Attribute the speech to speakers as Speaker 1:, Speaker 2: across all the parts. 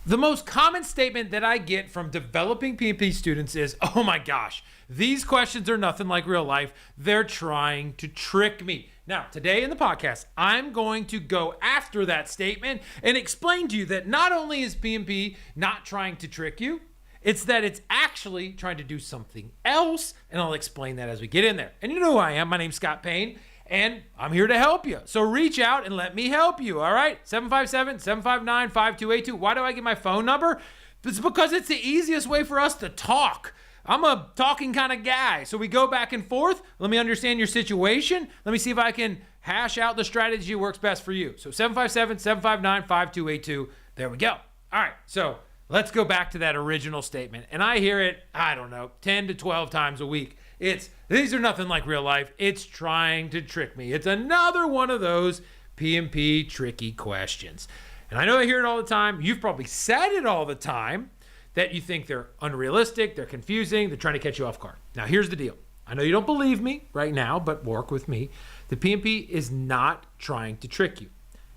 Speaker 1: The most common statement that I get from developing PMP students is, oh my gosh, these questions are nothing like real life. They're trying to trick me. Now, today in the podcast, I'm going to go after that statement and explain to you that not only is PMP not trying to trick you, it's that it's actually trying to do something else, and I'll explain that as we get in there. And you know who I am. My name's Scott Payne, and I'm here to help you. So reach out and let me help you, all right? 757-759-5282. Why do I give my phone number? It's because it's the easiest way for us to talk. I'm a talking kind of guy. So we go back and forth. Let me understand your situation. Let me see if I can hash out the strategy that works best for you. So 757-759-5282. There we go. All right, so let's go back to that original statement. And I hear it, 10 to 12 times a week. These are nothing like real life. It's trying to trick me. It's another one of those PMP tricky questions. And I know I hear it all the time. You've probably said it all the time that you think they're unrealistic, they're confusing, they're trying to catch you off guard. Now, here's the deal. I know you don't believe me right now, but work with me. The PMP is not trying to trick you.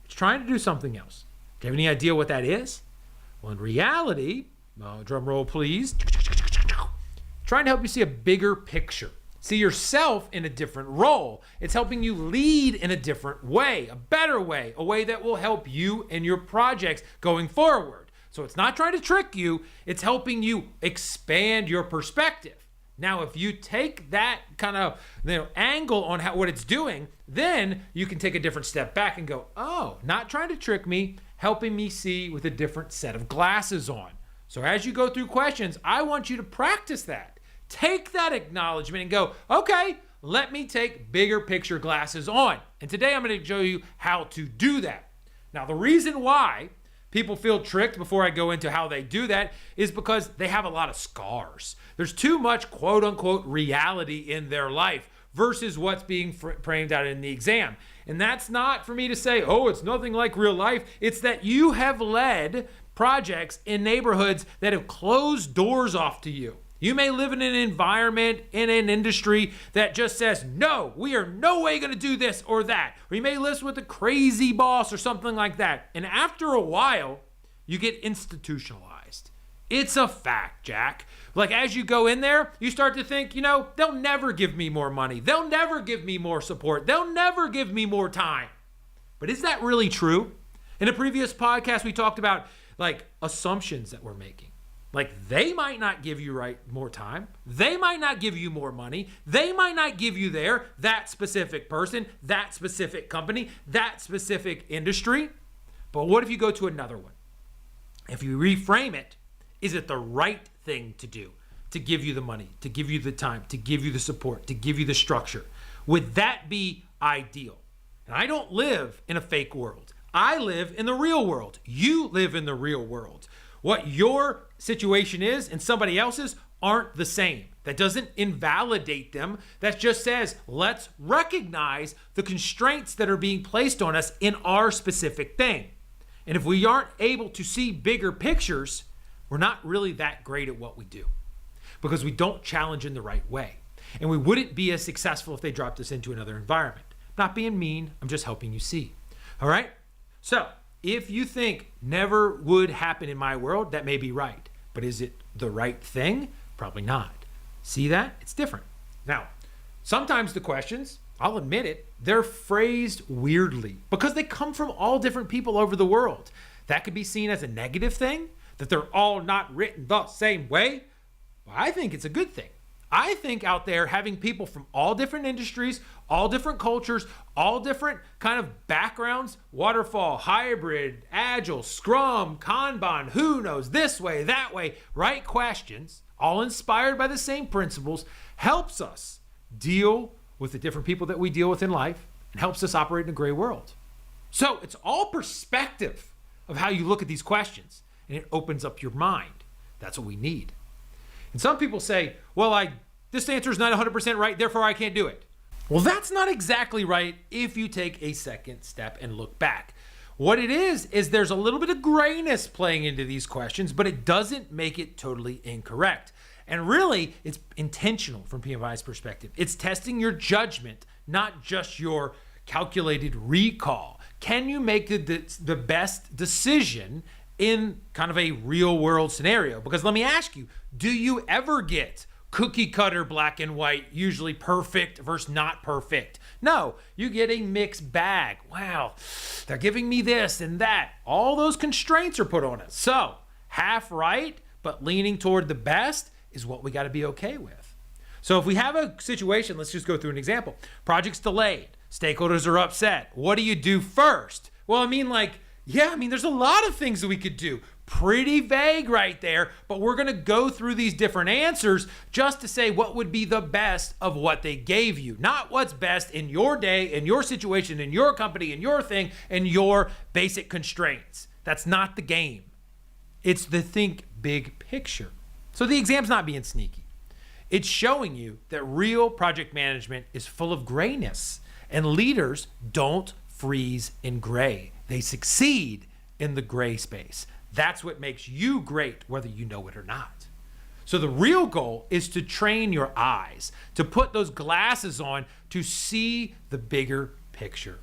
Speaker 1: It's trying to do something else. Do you have any idea what that is? Well, in reality, drum roll please, trying to help you see a bigger picture. See yourself in a different role. It's helping you lead in a different way, a better way, a way that will help you and your projects going forward. So it's not trying to trick you, it's helping you expand your perspective. Now, if you take that kind of angle on what it's doing, then you can take a different step back and go, oh, not trying to trick me, helping me see with a different set of glasses on. So as you go through questions, I want you to practice that. Take that acknowledgement and go, okay, let me take bigger picture glasses on. And today I'm going to show you how to do that. Now, the reason why people feel tricked before I go into how they do that is because they have a lot of scars. There's too much quote unquote reality in their life versus what's being framed out in the exam. And that's not for me to say, oh, it's nothing like real life. It's that you have led projects in neighborhoods that have closed doors off to you. You may live in an environment, in an industry that just says, no, we are no way going to do this or that. Or you may live with a crazy boss or something like that. And after a while, you get institutionalized. It's a fact, Jack. Like as you go in there, you start to think, they'll never give me more money. They'll never give me more support. They'll never give me more time. But is that really true? In a previous podcast, we talked about assumptions that we're making. They might not give you more time. They might not give you more money. They might not give you that specific person, that specific company, that specific industry. But what if you go to another one? If you reframe it, is it the right thing to do? To give you the money, to give you the time, to give you the support, to give you the structure? Would that be ideal? And I don't live in a fake world. I live in the real world. You live in the real world. What your situation is and somebody else's aren't the same. That doesn't invalidate them. That just says, let's recognize the constraints that are being placed on us in our specific thing. And if we aren't able to see bigger pictures, we're not really that great at what we do because we don't challenge in the right way. And we wouldn't be as successful if they dropped us into another environment. Not being mean, I'm just helping you see. All right? So, if you think never would happen in my world, that may be right. But is it the right thing? Probably not. See that? It's different. Now, sometimes the questions, I'll admit it, they're phrased weirdly because they come from all different people over the world. That could be seen as a negative thing, that they're all not written the same way. Well, I think it's a good thing. I think out there having people from all different industries, all different cultures, all different kind of backgrounds, waterfall, hybrid, agile, scrum, Kanban, who knows, this way, that way, right questions, all inspired by the same principles, helps us deal with the different people that we deal with in life and helps us operate in a gray world. So it's all perspective of how you look at these questions, and it opens up your mind. That's what we need. And some people say, well, this answer is not 100% right, therefore I can't do it. Well, that's not exactly right if you take a second step and look back. What it is there's a little bit of grayness playing into these questions, but it doesn't make it totally incorrect. And really, it's intentional from PMI's perspective. It's testing your judgment, not just your calculated recall. Can you make the best decision in kind of a real world scenario. Because let me ask you, do you ever get cookie cutter black and white, usually perfect versus not perfect? No, you get a mixed bag. Wow, they're giving me this and that. All those constraints are put on us. So half right, but leaning toward the best is what we got to be okay with. So if we have a situation, let's just go through an example. Project's delayed. Stakeholders are upset. What do you do first? Well, there's a lot of things that we could do. Pretty vague right there, but we're going to go through these different answers just to say what would be the best of what they gave you, not what's best in your day, in your situation, in your company, in your thing, and your basic constraints. That's not the game. It's the think big picture. So the exam's not being sneaky. It's showing you that real project management is full of grayness, and leaders don't freeze in gray. They succeed in the gray space. That's what makes you great, whether you know it or not. So the real goal is to train your eyes, to put those glasses on to see the bigger picture.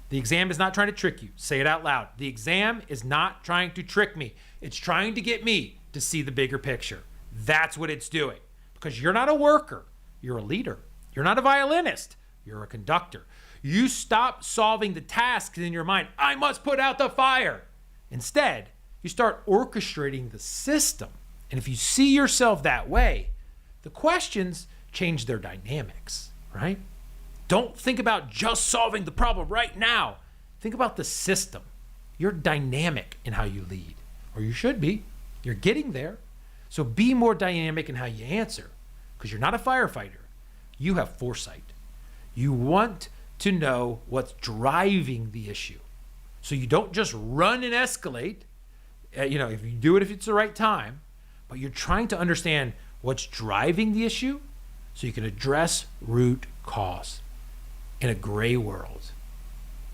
Speaker 1: The exam is not trying to trick you. Say it out loud. The exam is not trying to trick me. It's trying to get me to see the bigger picture. That's what it's doing. Because you're not a worker, you're a leader. You're not a violinist, you're a conductor. You stop solving the tasks in your mind. I must put out the fire. Instead, you start orchestrating the system. And if you see yourself that way, the questions change their dynamics, right? Don't think about just solving the problem right now. Think about the system. You're dynamic in how you lead, or you should be. You're getting there. So be more dynamic in how you answer, because you're not a firefighter. You have foresight. You want to know what's driving the issue. So you don't just run and escalate, if you do it if it's the right time, but you're trying to understand what's driving the issue so you can address root cause in a gray world.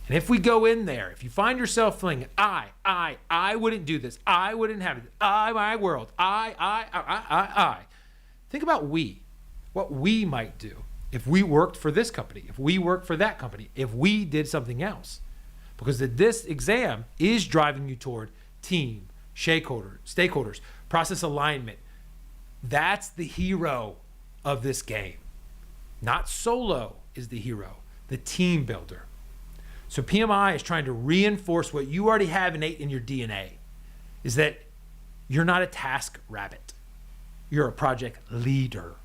Speaker 1: And if we go in there, if you find yourself feeling, I wouldn't do this, I wouldn't have it, my world, I, think about what we might do if we worked for this company, if we worked for that company, if we did something else. Because this exam is driving you toward team, stakeholders, process alignment. That's the hero of this game. Not solo is the hero, the team builder. So PMI is trying to reinforce what you already have innate in your DNA, is that you're not a task rabbit. You're a project leader.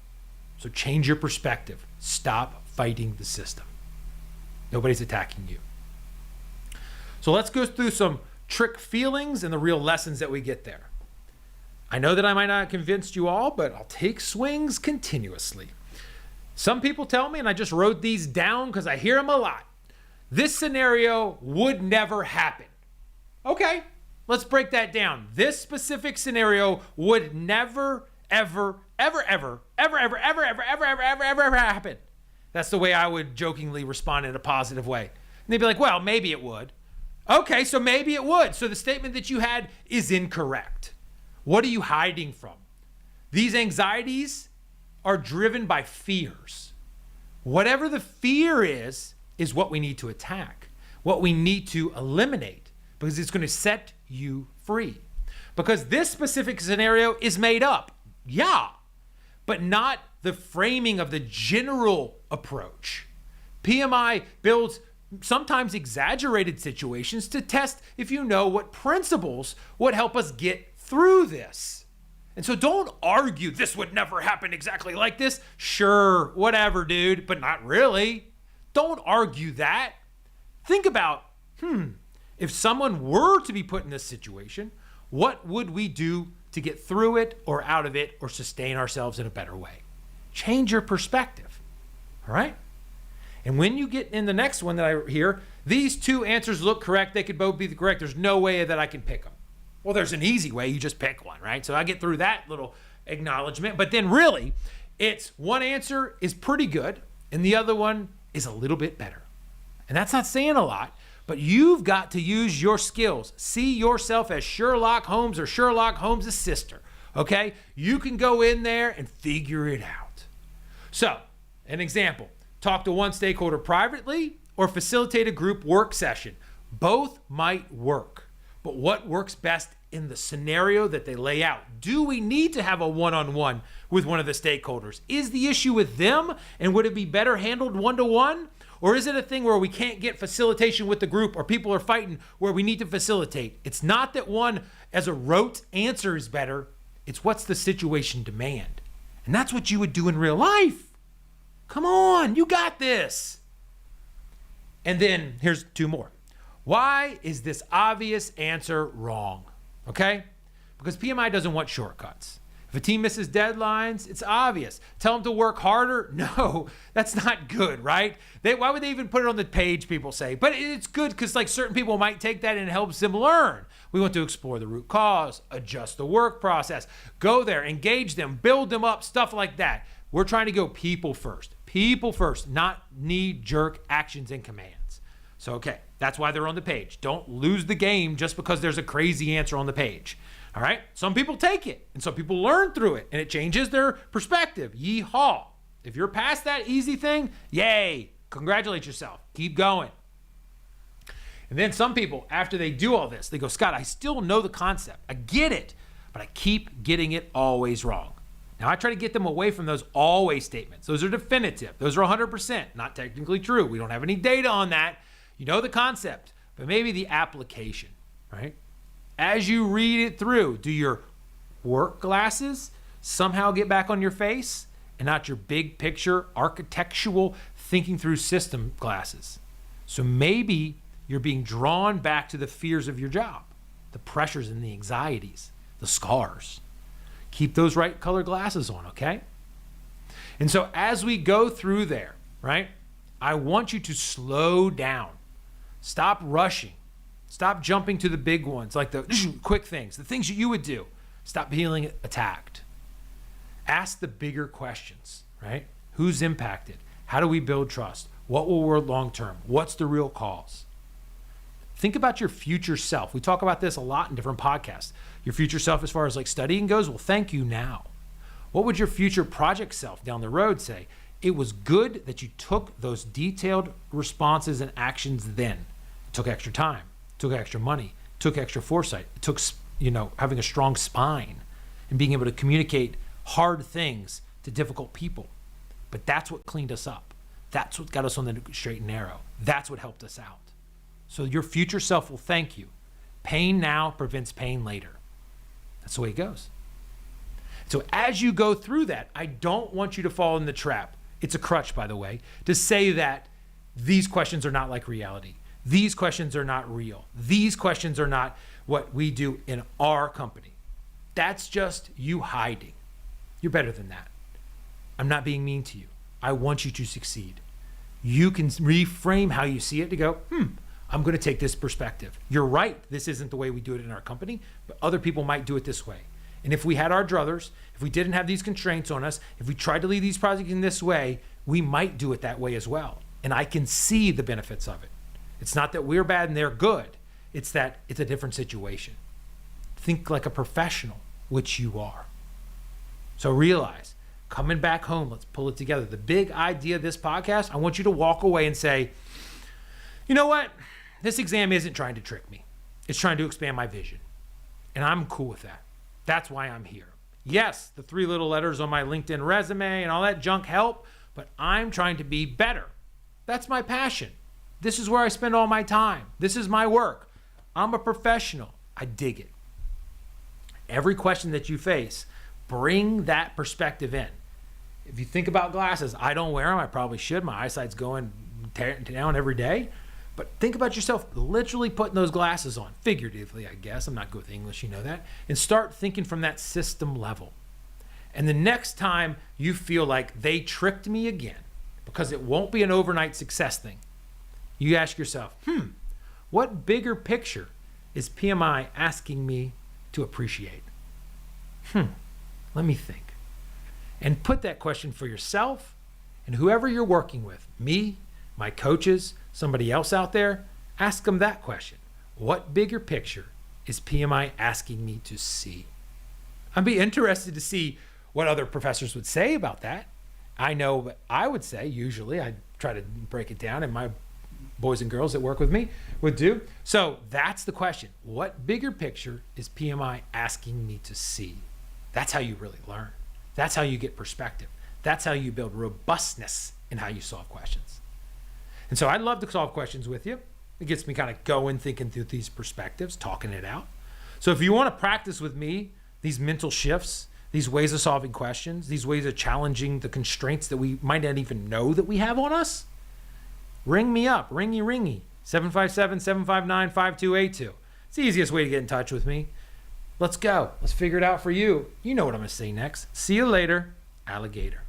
Speaker 1: So change your perspective. Stop fighting the system. Nobody's attacking you. So let's go through some trick feelings and the real lessons that we get there. I know that I might not have convinced you all, but I'll take swings continuously. Some people tell me, and I just wrote these down because I hear them a lot, this scenario would never happen. Okay, let's break that down. This specific scenario would never, ever happen. That's the way I would jokingly respond in a positive way. And they'd be like, well, maybe it would. Okay, so maybe it would. So the statement that you had is incorrect. What are you hiding from? These anxieties are driven by fears. Whatever the fear is what we need to attack, what we need to eliminate, because it's going to set you free. Because this specific scenario is made up, yeah, but not the framing of the general approach. PMI builds sometimes exaggerated situations to test if you know what principles would help us get through this. And so don't argue this would never happen exactly like this. Sure, whatever, dude, but not really. Don't argue that. Think about, if someone were to be put in this situation, what would we do to get through it or out of it or sustain ourselves in a better way? Change your perspective, all right? And when you get in the next one that I hear, these two answers look correct. They could both be correct. There's no way that I can pick them. Well, there's an easy way. You just pick one, right? So I get through that little acknowledgement. But then really, it's one answer is pretty good and the other one is a little bit better. And that's not saying a lot, but you've got to use your skills. See yourself as Sherlock Holmes or Sherlock Holmes' sister, okay? You can go in there and figure it out. So, an example, talk to one stakeholder privately or facilitate a group work session. Both might work, but what works best in the scenario that they lay out? Do we need to have a one-on-one with one of the stakeholders? Is the issue with them, and would it be better handled one-to-one? Or is it a thing where we can't get facilitation with the group, or people are fighting where we need to facilitate? It's not that one as a rote answer is better. It's what's the situation demand. And that's what you would do in real life. Come on, you got this. And then here's 2 more. Why is this obvious answer wrong? Okay? Because PMI doesn't want shortcuts. If a team misses deadlines, it's obvious. Tell them to work harder? No, that's not good, right? Why would they even put it on the page, people say? But it's good because like certain people might take that and it helps them learn. We want to explore the root cause, adjust the work process, go there, engage them, build them up, stuff like that. We're trying to go people first, not knee-jerk actions and commands. So, okay, that's why they're on the page. Don't lose the game just because there's a crazy answer on the page. All right? Some people take it, and some people learn through it, and it changes their perspective. Yeehaw. If you're past that easy thing, yay. Congratulate yourself. Keep going. And then some people, after they do all this, they go, Scott, I still know the concept. I get it, but I keep getting it always wrong. Now, I try to get them away from those always statements. Those are definitive. Those are 100%, not technically true. We don't have any data on that. You know the concept, but maybe the application, right? As you read it through, do your work glasses somehow get back on your face and not your big picture, architectural, thinking through system glasses? So maybe you're being drawn back to the fears of your job, the pressures and the anxieties, the scars. Keep those right color glasses on, okay? And so as we go through there, right, I want you to slow down. Stop rushing. Stop jumping to the big ones, like the quick things, the things that you would do. Stop feeling attacked. Ask the bigger questions, right? Who's impacted? How do we build trust? What will work long term? What's the real cause? Think about your future self. We talk about this a lot in different podcasts. Your future self as far as like studying goes, well, thank you now. What would your future project self down the road say? It was good that you took those detailed responses and actions then. It took extra time. Took extra money, took extra foresight. It took, having a strong spine and being able to communicate hard things to difficult people. But that's what cleaned us up. That's what got us on the straight and narrow. That's what helped us out. So your future self will thank you. Pain now prevents pain later. That's the way it goes. So as you go through that, I don't want you to fall in the trap. It's a crutch, by the way, to say that these questions are not like reality. These questions are not real. These questions are not what we do in our company. That's just you hiding. You're better than that. I'm not being mean to you. I want you to succeed. You can reframe how you see it to go, I'm going to take this perspective. You're right. This isn't the way we do it in our company, but other people might do it this way. And if we had our druthers, if we didn't have these constraints on us, if we tried to lead these projects in this way, we might do it that way as well. And I can see the benefits of it. It's not that we're bad and they're good. It's that it's a different situation. Think like a professional, which you are. So realize, coming back home, let's pull it together. The big idea of this podcast, I want you to walk away and say, you know what? This exam isn't trying to trick me. It's trying to expand my vision. And I'm cool with that. That's why I'm here. Yes, the 3 little letters on my LinkedIn resume and all that junk help, but I'm trying to be better. That's my passion. This is where I spend all my time. This is my work. I'm a professional. I dig it. Every question that you face, bring that perspective in. If you think about glasses, I don't wear them. I probably should. My eyesight's going down every day. But think about yourself literally putting those glasses on, figuratively, I guess. I'm not good with English, you know that. And start thinking from that system level. And the next time you feel like they tricked me again, because it won't be an overnight success thing, you ask yourself, what bigger picture is PMI asking me to appreciate? Let me think. And put that question for yourself and whoever you're working with, me, my coaches, somebody else out there, ask them that question. What bigger picture is PMI asking me to see? I'd be interested to see what other professors would say about that. I know what I would say, usually. I try to break it down in my boys and girls that work with me would do. So that's the question. What bigger picture is PMI asking me to see? That's how you really learn. That's how you get perspective. That's how you build robustness in how you solve questions. And so I'd love to solve questions with you. It gets me kind of going, thinking through these perspectives, talking it out. So if you want to practice with me these mental shifts, these ways of solving questions, these ways of challenging the constraints that we might not even know that we have on us, ring me up, ringy, 757-759-5282. It's the easiest way to get in touch with me. Let's go. Let's figure it out for you. You know what I'm going to say next. See you later, alligator.